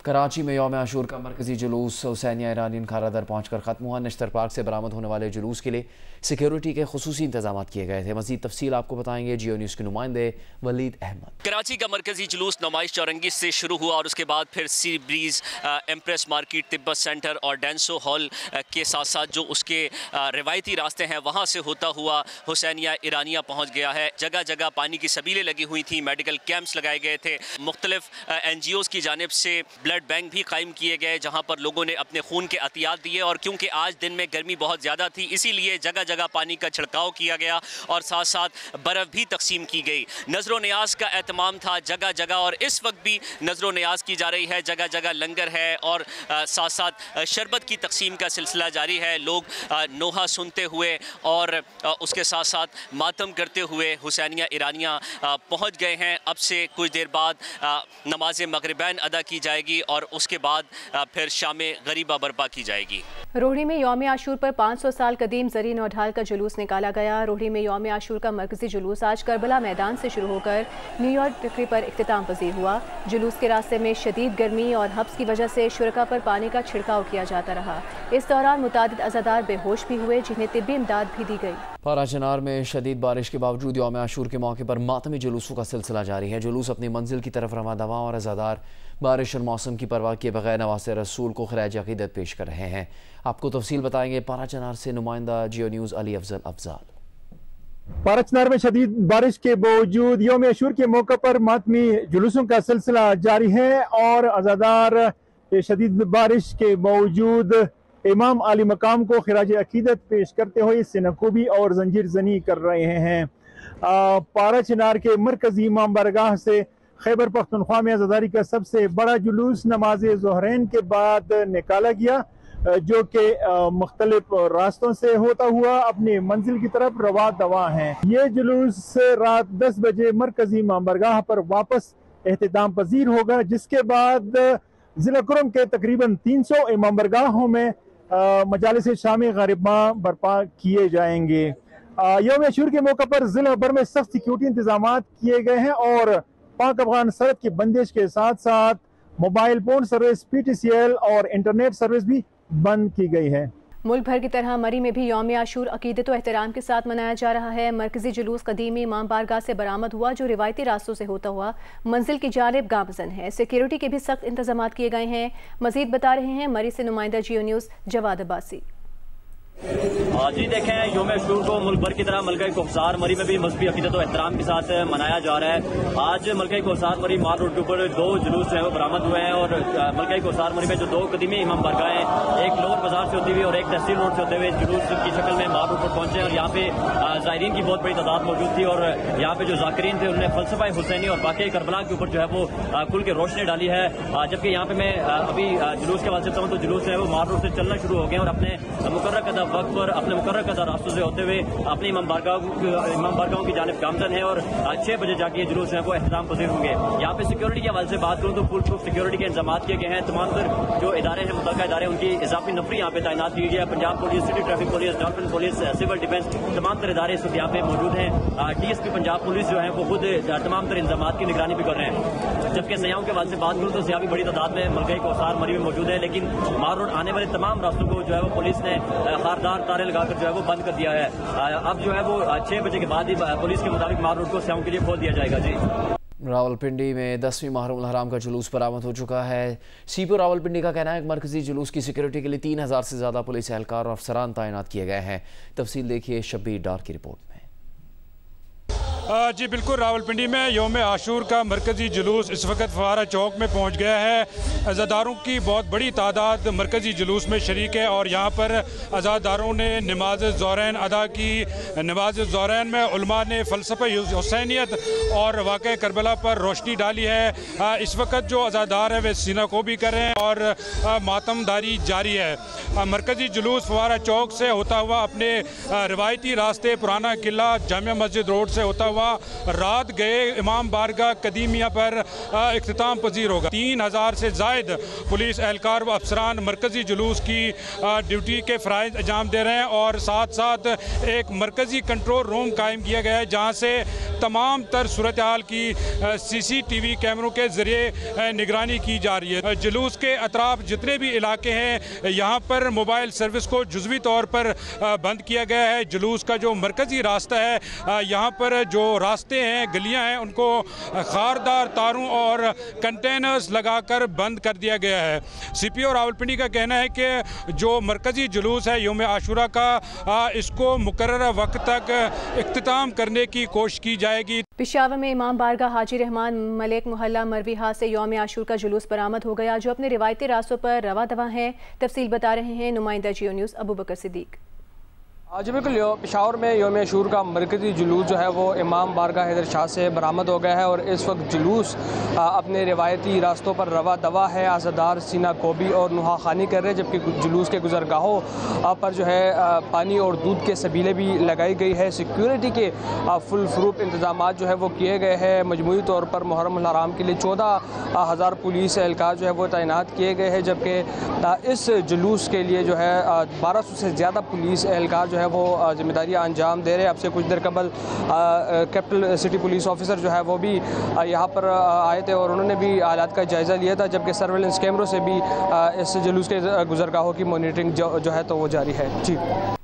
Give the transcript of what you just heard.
कराची में यौम आशूर का मरकजी जुलूस हुसैनिया इरानियन खारादर पहुंचकर ख़त्म हुआ। नश्तर पार्क से बरामद होने वाले जुलूस के लिए सिक्योरिटी के खुसूसी इंतजाम किए गए थे। मज़ीद तफसील आपको बताएंगे जियो न्यूज़ के नुमाइंदे वलीद अहमद। कराची का मरकजी जुलूस नुमाइश चौरंगी से शुरू हुआ और उसके बाद फिर sea breeze, empress market, Tibet centre और डेंसो हॉल के साथ साथ जो उसके रिवायती रास्ते हैं वहाँ से होता हुआ हुसैनिया इरानिया पहुँच गया है। जगह जगह पानी की सबीलें लगी हुई थी, मेडिकल कैंप्स लगाए गए थे, मुख्तलिफ NGOs की जानिब से ब्लड बैंक भी कायम किए गए जहाँ पर लोगों ने अपने खून के अतियात दिए। और क्योंकि आज दिन में गर्मी बहुत ज़्यादा थी इसीलिए जगह जगह पानी का छिड़काव किया गया और साथ साथ बर्फ़ भी तकसीम की गई। नज़रो न्याज का एहतमाम था जगह जगह और इस वक्त भी नज़रो न्याज की जा रही है। जगह जगह लंगर है और साथ साथ शरबत की तकसीम का सिलसिला जारी है। लोग नोहा सुनते हुए और उसके साथ साथ मातम करते हुए हुसैनिया इरानिया पहुँच गए हैं। अब से कुछ देर बाद नमाज मगरिबैन अदा की जाएगी और उसके बाद फिर शामे गरीबा बर्पा की जाएगी। रोहड़ी में यौम आशूर पर 500 साल कदीम ज़रीन और ढाल का जुलूस निकाला गया। रोहड़ी में यौम आशूर का मरकजी जुलूस आज करबला मैदान से शुरू होकर न्यूयॉर्क टिकरी पर इख्तिताम पजीर हुआ। जुलूस के रास्ते में शदीद गर्मी और हब्स की वजह से शुरका पर पानी का छिड़काव किया जाता रहा। इस दौरान मुतादिद अज़ादार बेहोश भी हुए जिन्हें तिब्बी इमदाद भी दी गई। पाराचनार में शदीद बारिश के बावजूद यौम आशूर के मौके पर मातमी जुलूसों का सिलसिला जारी है। जुलूस अपनी मंजिल की तरफ रवा दवा और अज़ादार बारिश और मौसम की परवाह किए बगैर नवासे रसूल को खराज अकीदत पेश कर रहे हैं। आपको तफसील बताएंगे पाराचनार से नुमाइंदा जियो न्यूज़ अली अफजल अफजाल। पाराचनार में शदीद बारिश के बावजूद यौम आशूर के मौके पर मातमी जुलूसों का सिलसिला जारी है और अज़ादार शदीद बारिश के बावजूद इमाम आली मकाम को खराज अकीदत पेश करते हुए सिनकोबी और जंजीर जनी कर रहे हैं। पाराचनार के मरकजी इमाम बारगाह से खैबर पख्तूनख्वा में अज़ादारी का सबसे बड़ा जुलूस नमाज ज़ोहरैन के बाद निकाला गया जो कि मुख्तलिफ रास्तों से होता हुआ अपनी मंजिल की तरफ रवा दवा है। ये जुलूस रात 10 बजे मरकजी इमाम बारगाह पर वापस एहतिताम पजीर होगा जिसके बाद ज़िला कुरम के तकरीबन 300 इमाम बारगाहों में मजालिस शामी गरीबा बर्पा किए जाएंगे। यौम आशूर के मौके पर जिला भर में सख्त सिक्योरिटी इंतजाम किए गए हैं और पाक अफगान सरहद की बंदिश के साथ साथ मोबाइल फोन सर्विस, PTCL और इंटरनेट सर्विस भी बंद की गई है। मुल्क भर की तरह मरी में भी यौम आशूर अकीदत व एहतराम के साथ मनाया जा रहा है। मरकजी जुलूस कदीमी इमाम बारगाह से बरामद हुआ जो रिवायती रास्तों से होता हुआ मंजिल की जानिब गामजन है। सिक्योरिटी के भी सख्त इंतजाम किए गए हैं। मजीद बता रहे हैं मरी से नुमाइंदा जियो न्यूज़ जवाद अब्बासी। जी देखें, यौम आशूर को मुल्क भर की तरह मलका कोहसार मरी में भी मजहबी अकीदत और एहतराम के साथ मनाया जा रहा है। आज मलका कोहसार मरी मार रोड के ऊपर 2 जुलूस जो है वो बरामद हुए हैं और मलका कोहसार मरी में जो 2 कदीमी इमाम बारगाह हैं, एक लोअर बाजार से होती हुई और एक तहसील रोड से होते हुए जुलूस की शक्ल में मार रोड पर पहुंचे और यहाँ पे ज़ायरीन की बहुत बड़ी तादाद मौजूद थी और यहाँ पे जो ज़ाकिरीन थे उन्होंने फलसफा हुसैनी और वाक़ई करबला के ऊपर जो है वो खुल के रोशनी डाली है। जबकि यहाँ पे मैं अभी जुलूस के बाद से तो जुलूस है वो मार रोड से चलना शुरू हो गए और अपने मुकर्रर कदा वक्त पर अपने मुकर्रर कदा रास्तों से होते हुए अपनी इमाम बारगाहों की जानिब गामजन है और 6 बजे जाके जुलूस है वो एहतराम पजीर होंगे। यहाँ पे सिक्योरिटी के हवाले से बात करूँ तो फुल प्रूफ सिक्योरिटी के इंतजाम किए गए हैं। तमाम तर जो इदारे हैं, मुतल्लिका इदारे, उनकी इजाफी नफरी यहाँ पे तैनात की गई है। Punjab police, city traffic police, dolphin police, civil defence, तमाम तर इदारे इस वक्त यहाँ पे मौजूद हैं। DSP पंजाब पुलिस जो है वो खुद तमाम तर इंतजाम की निगरानी भी कर रहे हैं। जबकि सयाहों के हवाले से बात करूँ तो सयाह भी बड़ी तादाद में मलका कोहसार मरी में मौजूद है, लेकिन मार रोड आने वाले तमाम रास्तों को जो है वो पुलिस ने खारदार तारे लगाकर जो है वो बंद कर दिया है। अब जो है वो 6 बजे के बाद ही पुलिस के मुताबिक मार रोड को सयाहों के लिए खोल दिया जाएगा। जी, रावलपिंडी में 10वीं मुहर्रम हराम का जुलूस बरामद हो चुका है। सीपो रावलपिंडी का कहना है कि मरकजी जुलूस की सिक्योरिटी के लिए 3000 से ज़्यादा पुलिस एहलकार और अफसरान तैनात किए गए हैं। तफसील देखिए शब्बीर डार की रिपोर्ट में। जी बिल्कुल, रावलपिंडी में यौम आशूर का मरकजी जुलूस इस वक्त फवारा चौक में पहुंच गया है। अज़ादारों की बहुत बड़ी तादाद मरकजी जुलूस में शरीक है और यहाँ पर अज़ादारों ने नमाज ज़ोहरैन अदा की। नमाज ज़ोहरैन में उलमा ने फ़लसफ़ा हुसैनियत और वाक़या करबला पर रोशनी डाली है। इस वक्त जो अज़ादार है वे सीना को भी कर रहे हैं और मातमदारी जारी है। मरकजी जुलूस फवारा चौक से होता हुआ अपने रिवायती रास्ते पुराना किला जामिया मस्जिद रोड से होता हुआ दवा रात गए इमाम बारगाह कदीमिया पर इख्तिताम पजीर होगा। 3000 से जायद पुलिस एहलकार व अफसरान मरकज़ी जुलूस की ड्यूटी के फ़राइज़ अंजाम दे रहे हैं और साथ साथ एक मरकज़ी कंट्रोल रूम कायम किया गया है जहाँ से तमाम तर सूरत हाल की CCTV कैमरों के ज़रिए निगरानी की जा रही है। जुलूस के अतराफ जितने भी इलाके हैं यहाँ पर मोबाइल सर्विस को जुज़वी तौर पर बंद किया गया है। जुलूस का जो मरकज़ी रास्ता है यहाँ पर जो रास्ते हैं गलियाँ हैं उनको खारदार तारों और कंटेनर्स लगाकर बंद कर दिया गया है। CPO रावलपिंडी का कहना है कि जो मरकज़ी जुलूस है यौम आशूरा का इसको मुकर्रर वक्त तक इख्तिताम करने की कोशिश की जाएगी। पेशावर में इमाम बारगाह हाजी रहमान मलिक मोहल्ला मरवीहा से यौम आशूर का जुलूस बरामद हो गया जो अपने रिवायती रास्तों पर रवा दवा है। तफसील बता रहे हैं नुमाइंदा जियो न्यूज़ अबू बकर सिद्दीक। जी बिल्कुल, पेशावर में यौम आशूर का मरकज़ी जुलूस जो है वो इमाम बारगाह हैदर शाह से बरामद हो गया है और इस वक्त जुलूस अपने रिवायती रास्तों पर रवा दवा है। आज़ादार सीना कोबी और नुहा खानी कर रहे हैं जबकि जुलूस के गुजरगाहों पर जो है पानी और दूध के सबीलें भी लगाई गई है। सिक्योरिटी के फुल फ्रूफ इंतजाम जो है वो किए गए हैं। मजमूई तौर पर मुहर्रम अल हराम के लिए 14,000 पुलिस एहलकार जो है वो तैनात किए गए हैं जबकि इस जुलूस के लिए जो है 1200 से ज़्यादा पुलिस एहलकार जो है वो जिम्मेदारियां अंजाम दे रहे हैं। अब से कुछ देर कबल कैपिटल सिटी पुलिस ऑफिसर जो है वो भी यहाँ पर आए थे और उन्होंने भी हालात का जायज़ा लिया था जबकि सर्वेलेंस कैमरों से भी इस जुलूस के गुजरगाहों की मॉनिटरिंग जो है तो वो जारी है। जी।